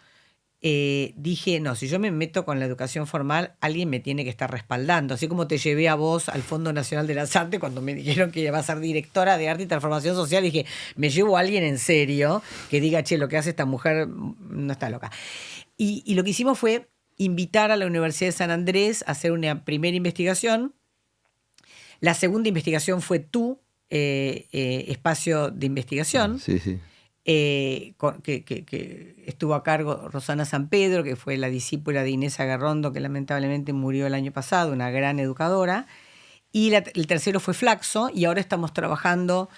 dije, no, si yo me meto con la educación formal, alguien me tiene que estar respaldando. Así como te llevé a vos al Fondo Nacional de las Artes cuando me dijeron que iba a ser directora de arte y transformación social, dije, me llevo a alguien en serio que diga, che, lo que hace esta mujer no está loca. Y lo que hicimos fue invitar a la Universidad de San Andrés a hacer una primera investigación. La segunda investigación fue tu espacio de investigación. Sí, sí. Que estuvo a cargo Rosana San Pedro, que fue la discípula de Inés Agarrondo, que lamentablemente murió el año pasado, una gran educadora. Y el tercero fue Flaxo, y ahora estamos trabajando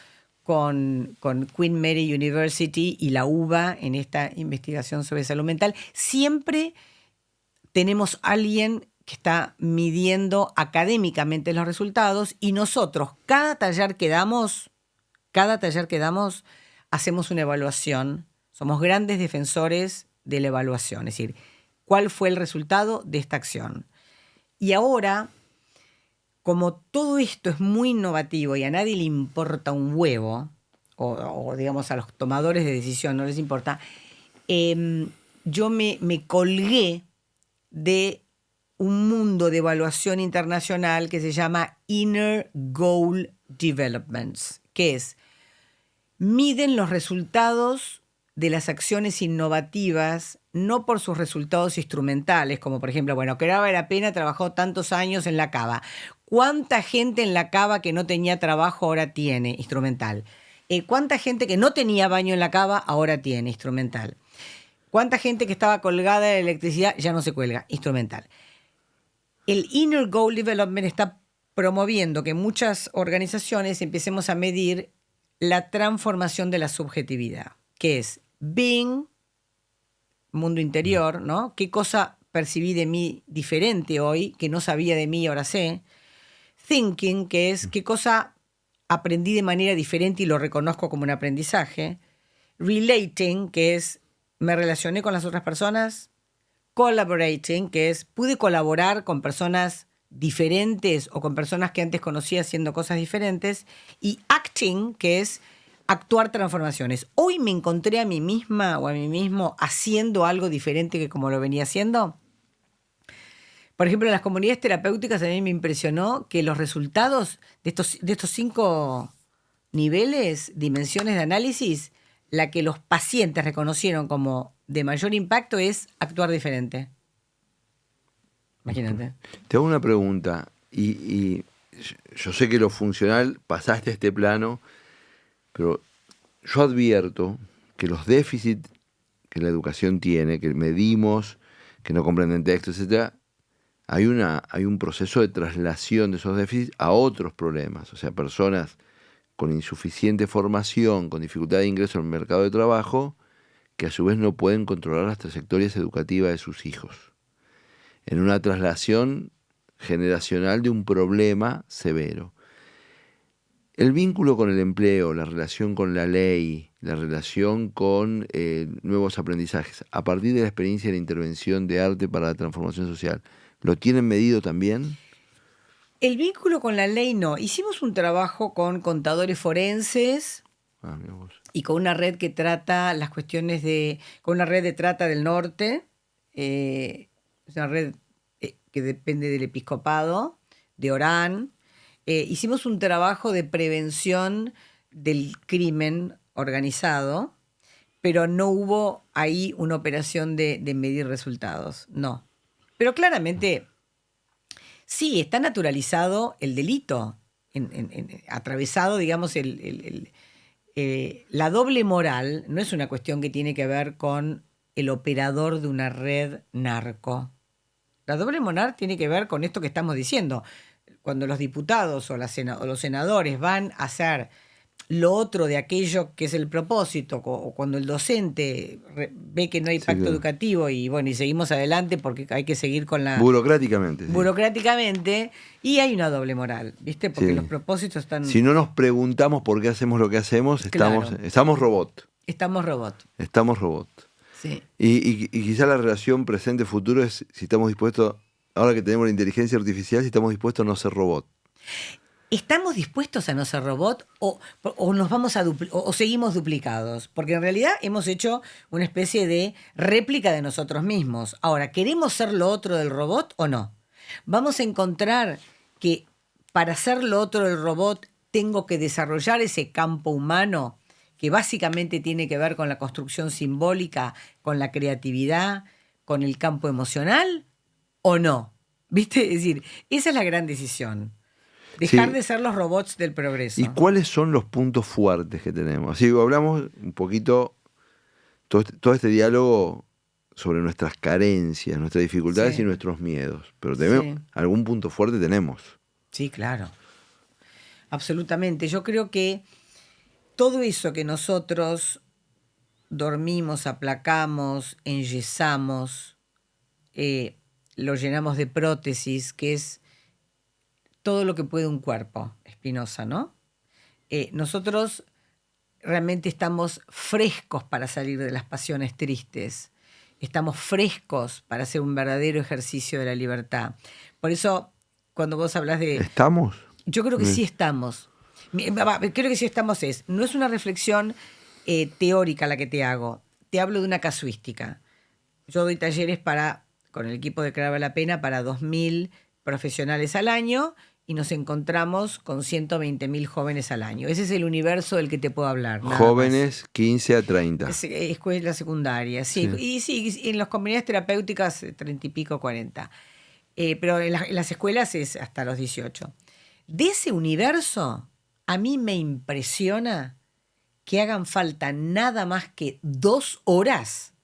con Queen Mary University y la UBA en esta investigación sobre salud mental. Siempre tenemos alguien que está midiendo académicamente los resultados, y nosotros, cada taller que damos, hacemos una evaluación. Somos grandes defensores de la evaluación, es decir, ¿cuál fue el resultado de esta acción? Y ahora, como todo esto es muy innovativo y a nadie le importa un huevo, o digamos a los tomadores de decisión no les importa, yo me colgué de un mundo de evaluación internacional que se llama Inner Goal Developments, que es, miden los resultados de las acciones innovativas no por sus resultados instrumentales, como por ejemplo, bueno, que vale la pena, trabajó tantos años en la cava. ¿Cuánta gente en la cava que no tenía trabajo ahora tiene? Instrumental. ¿Cuánta gente que no tenía baño en la cava ahora tiene? Instrumental. ¿Cuánta gente que estaba colgada de la electricidad ya no se cuelga? Instrumental. El Inner Goal Development está promoviendo que muchas organizaciones empecemos a medir la transformación de la subjetividad, que es being, mundo interior, ¿no? ¿Qué cosa percibí de mí diferente hoy, que no sabía de mí y ahora sé? Thinking, que es qué cosa aprendí de manera diferente y lo reconozco como un aprendizaje. Relating, que es me relacioné con las otras personas. Collaborating, que es pude colaborar con personas diferentes o con personas que antes conocía haciendo cosas diferentes. Y acting, que es actuar transformaciones. Hoy me encontré a mí misma o a mí mismo haciendo algo diferente que como lo venía haciendo. Por ejemplo, en las comunidades terapéuticas a mí me impresionó que los resultados de estos 5 niveles, dimensiones de análisis, la que los pacientes reconocieron como de mayor impacto es actuar diferente. Imagínate. Te hago una pregunta, y yo sé que lo funcional pasaste a este plano, pero yo advierto que los déficits que la educación tiene, que medimos, que no comprenden texto, etc., hay un proceso de traslación de esos déficits a otros problemas. O sea, personas con insuficiente formación, con dificultad de ingreso al mercado de trabajo, que a su vez no pueden controlar las trayectorias educativas de sus hijos. En una traslación generacional de un problema severo. El vínculo con el empleo, la relación con la ley, la relación con nuevos aprendizajes, a partir de la experiencia de la intervención de arte para la transformación social, ¿lo tienen medido también? El vínculo con la ley no. Hicimos un trabajo con contadores forenses y con una red que trata las cuestiones con una red de trata del norte, es una red que depende del episcopado, de Orán. Hicimos un trabajo de prevención del crimen organizado, pero no hubo ahí una operación de medir resultados, no. Pero claramente, sí, está naturalizado el delito, atravesado, digamos, la doble moral no es una cuestión que tiene que ver con el operador de una red narco. La doble moral tiene que ver con esto que estamos diciendo. Cuando los diputados o los senadores van a hacer lo otro de aquello que es el propósito, o cuando el docente ve que no hay pacto educativo y bueno, y seguimos adelante porque hay que seguir con la... Burocráticamente. Burocráticamente, y hay una doble moral, ¿viste? Porque los propósitos están... Si no nos preguntamos por qué hacemos lo que hacemos, estamos robot. Estamos robot. Estamos robot. Sí. Y quizá la relación presente-futuro es si estamos dispuestos, ahora que tenemos la inteligencia artificial, si estamos dispuestos a no ser robot. ¿Estamos dispuestos a no ser robot o nos vamos o seguimos duplicados? Porque en realidad hemos hecho una especie de réplica de nosotros mismos. Ahora, ¿queremos ser lo otro del robot o no? ¿Vamos a encontrar que para ser lo otro del robot tengo que desarrollar ese campo humano que básicamente tiene que ver con la construcción simbólica, con la creatividad, con el campo emocional o no? ¿Viste? Es decir, esa es la gran decisión. Dejar de ser los robots del progreso. ¿Y cuáles son los puntos fuertes que tenemos? Así que hablamos un poquito, todo este diálogo sobre nuestras carencias, nuestras dificultades y nuestros miedos. Pero algún punto fuerte tenemos. Sí, claro. Absolutamente. Yo creo que todo eso que nosotros dormimos, aplacamos, enyesamos, lo llenamos de prótesis, que es todo lo que puede un cuerpo, Spinoza, ¿no? Nosotros realmente estamos frescos para salir de las pasiones tristes. Estamos frescos para hacer un verdadero ejercicio de la libertad. Por eso, cuando vos hablas de... ¿Estamos? Yo creo que sí estamos. Creo que sí estamos no es una reflexión teórica la que te hago. Te hablo de una casuística. Yo doy talleres con el equipo de Que Vale la Pena para 2.000 profesionales al año y nos encontramos con 120.000 jóvenes al año. Ese es el universo del que te puedo hablar. Jóvenes 15 a 30. Escuela secundaria, sí. Y sí, en las comunidades terapéuticas 30 y pico, 40. Pero en las escuelas es hasta los 18. De ese universo, a mí me impresiona que hagan falta nada más que 2 horas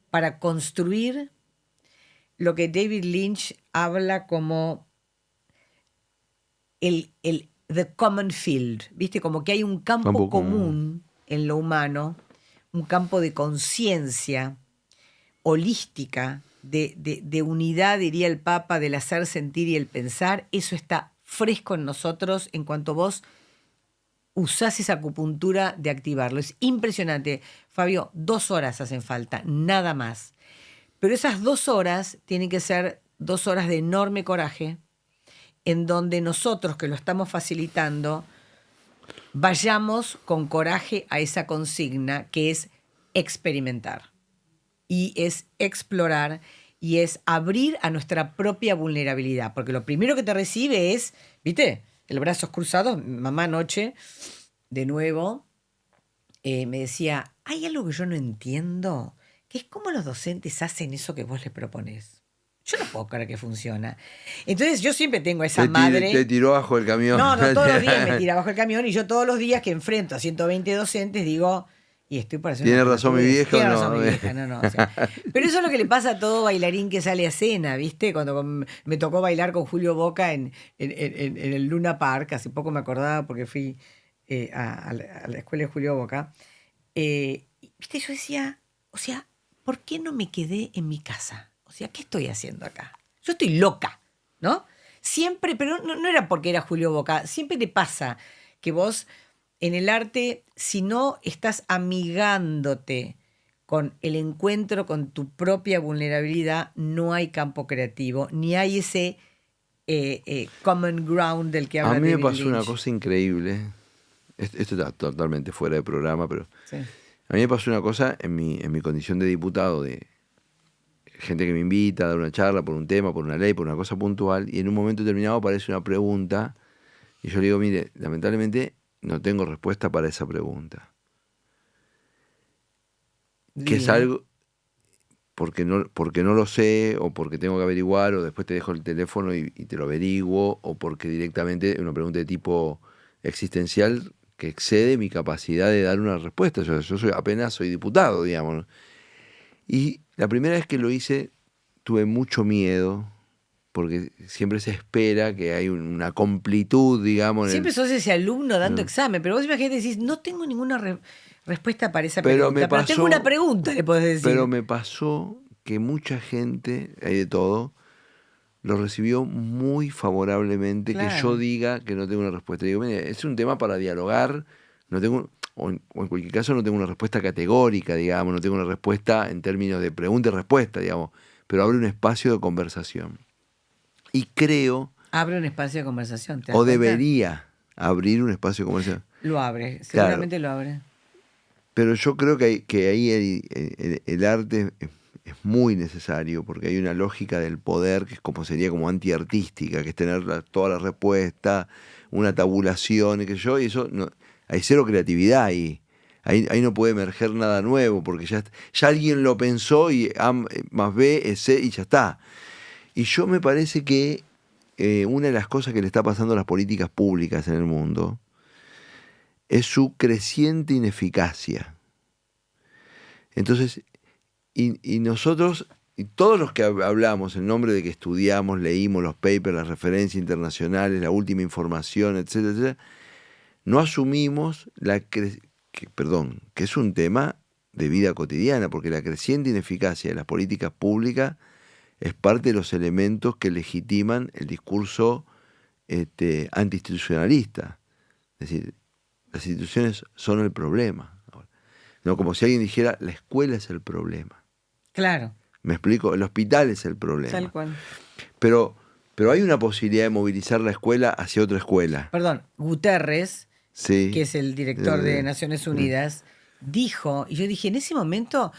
para construir lo que David Lynch habla como the common field, ¿viste? Como que hay un campo común en lo humano, un campo de conciencia holística, de unidad, diría el Papa, del hacer, sentir y el pensar. Eso está fresco en nosotros en cuanto vos usás esa acupuntura de activarlo. Es impresionante. Fabio, 2 horas hacen falta, nada más. Pero esas 2 horas tienen que ser 2 horas de enorme coraje, en donde nosotros que lo estamos facilitando vayamos con coraje a esa consigna que es experimentar y es explorar y es abrir a nuestra propia vulnerabilidad, porque lo primero que te recibe es, ¿viste? El brazos cruzados. Mamá anoche, de nuevo, me decía, hay algo que yo no entiendo, que es cómo los docentes hacen eso que vos les proponés. Yo no puedo creer que funciona. Entonces yo siempre tengo a esa madre... Te tiró bajo el camión. No, todos los días me tira bajo el camión y yo todos los días que enfrento a 120 docentes digo, y estoy para hacer... ¿Tiene razón mi vieja o no? Tiene razón mi vieja, no. O sea, pero eso es lo que le pasa a todo bailarín que sale a escena, ¿viste? Cuando me tocó bailar con Julio Boca en el Luna Park, hace poco me acordaba porque fui a la escuela de Julio Boca, ¿viste? Yo decía, o sea, ¿por qué no me quedé en mi casa? O sea, ¿qué estoy haciendo acá? Yo estoy loca, ¿no? Siempre, pero no era porque era Julio Boca, siempre te pasa que vos en el arte, si no estás amigándote con el encuentro con tu propia vulnerabilidad, no hay campo creativo, ni hay ese common ground del que habla David Lynch. A mí me pasó una cosa increíble. Esto está totalmente fuera de programa, pero sí. A mí me pasó una cosa en mi condición de diputado, de gente que me invita a dar una charla por un tema, por una ley, por una cosa puntual, y en un momento determinado aparece una pregunta, y yo le digo, mire, lamentablemente no tengo respuesta para esa pregunta. Que es Diga. algo porque no lo sé, o porque tengo que averiguar, o después te dejo el teléfono y te lo averiguo, o porque directamente es una pregunta de tipo existencial que excede mi capacidad de dar una respuesta. Apenas soy diputado, digamos. Y la primera vez que lo hice tuve mucho miedo, porque siempre se espera que hay una completud, digamos. Siempre sos ese alumno dando examen, pero vos imagínate decís, no tengo ninguna respuesta para esa Pero pregunta, pero tengo una pregunta, le podés decir. Pero me pasó que mucha gente, hay de todo, lo recibió muy favorablemente, Claro. que yo diga que no tengo una respuesta. Digo, mire, es un tema para dialogar, no tengo, o en cualquier caso no tengo una respuesta categórica, digamos, no tengo una respuesta en términos de pregunta y respuesta, digamos, pero abre un espacio de conversación. Y creo, Abre un espacio de conversación, ¿te das o cuenta? debería abrir un espacio de conversación. Lo abre, Claro. seguramente lo abre. Pero yo creo que ahí el arte es muy necesario, porque hay una lógica del poder que sería como antiartística, que es tener toda la respuesta, una tabulación, y y eso hay cero creatividad ahí. Ahí no puede emerger nada nuevo, porque ya alguien lo pensó y A más B es C y ya está. Y yo me parece que una de las cosas que le está pasando a las políticas públicas en el mundo es su creciente ineficacia. Entonces, y nosotros, y todos los que hablamos en nombre de que estudiamos, leímos los papers, las referencias internacionales, la última información, etcétera, etcétera, no asumimos que es un tema de vida cotidiana, porque la creciente ineficacia de las políticas públicas es parte de los elementos que legitiman el discurso antiinstitucionalista. Es decir, las instituciones son el problema. No, como si alguien dijera, la escuela es el problema. Claro. ¿Me explico? El hospital es el problema. Tal cual. Pero hay una posibilidad de movilizar la escuela hacia otra escuela. Perdón, Guterres, Sí. que es el director de Naciones Unidas, dijo, y yo dije, en ese momento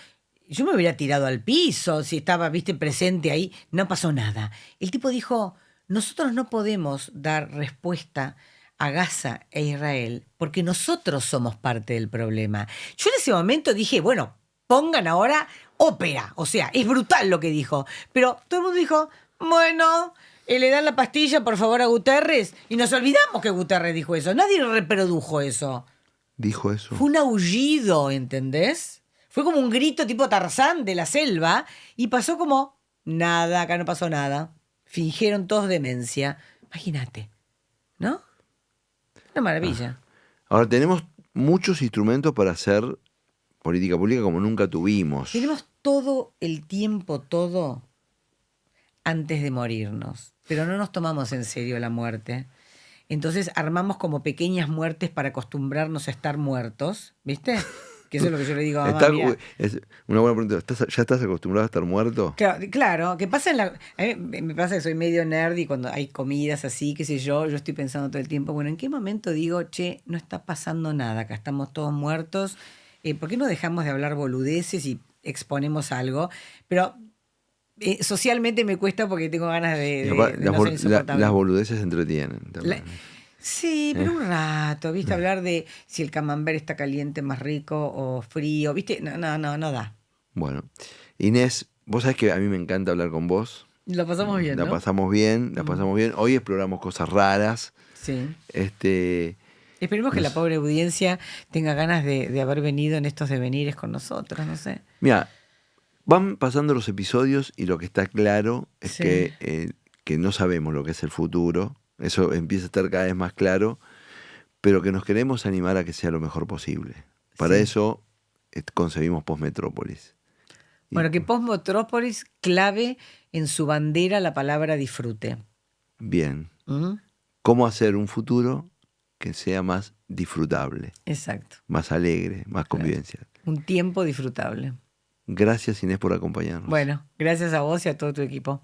yo me hubiera tirado al piso si estaba, viste, presente ahí, no pasó nada. El tipo dijo, nosotros no podemos dar respuesta a Gaza e Israel porque nosotros somos parte del problema. Yo en ese momento dije, bueno, pongan ahora ópera, o sea, es brutal lo que dijo, pero todo el mundo dijo, bueno, le dan la pastilla por favor a Guterres y nos olvidamos que Guterres dijo eso, nadie reprodujo eso. Dijo eso. Fue un aullido, ¿entendés? Fue como un grito tipo Tarzán de la selva y pasó como nada, acá no pasó nada. Fingieron todos demencia. Imagínate, ¿no? Una maravilla. Ahora, tenemos muchos instrumentos para hacer política pública como nunca tuvimos. Tenemos todo el tiempo, todo, antes de morirnos. Pero no nos tomamos en serio la muerte. Entonces armamos como pequeñas muertes para acostumbrarnos a estar muertos, ¿viste? Que eso es lo que yo le digo a mamá. Es una buena pregunta. ¿Ya estás acostumbrado a estar muerto? Claro, que pasa a mí me pasa que soy medio nerd y cuando hay comidas así, qué sé yo estoy pensando todo el tiempo, bueno, ¿en qué momento digo, che, no está pasando nada, acá estamos todos muertos? ¿Por qué no dejamos de hablar boludeces y exponemos algo? Pero socialmente me cuesta porque tengo ganas de no ser insoportable. Las boludeces entretienen también. Sí, pero un rato, ¿viste? Hablar de si el camembert está caliente, más rico o frío, ¿viste? No da. Bueno, Inés, vos sabés que a mí me encanta hablar con vos. Lo pasamos bien, ¿no? La pasamos bien. Hoy exploramos cosas raras. Sí. Esperemos que la pobre audiencia tenga ganas de haber venido en estos devenires con nosotros, no sé. Mira, van pasando los episodios y lo que está claro es que no sabemos lo que es el futuro. Eso empieza a estar cada vez más claro, pero que nos queremos animar a que sea lo mejor posible. Para eso concebimos Postmetrópolis. Bueno, que Postmetrópolis clave en su bandera la palabra disfrute. Bien. ¿Cómo hacer un futuro que sea más disfrutable? Exacto. Más alegre, más convivencia. Un tiempo disfrutable. Gracias, Inés, por acompañarnos. Bueno, gracias a vos y a todo tu equipo.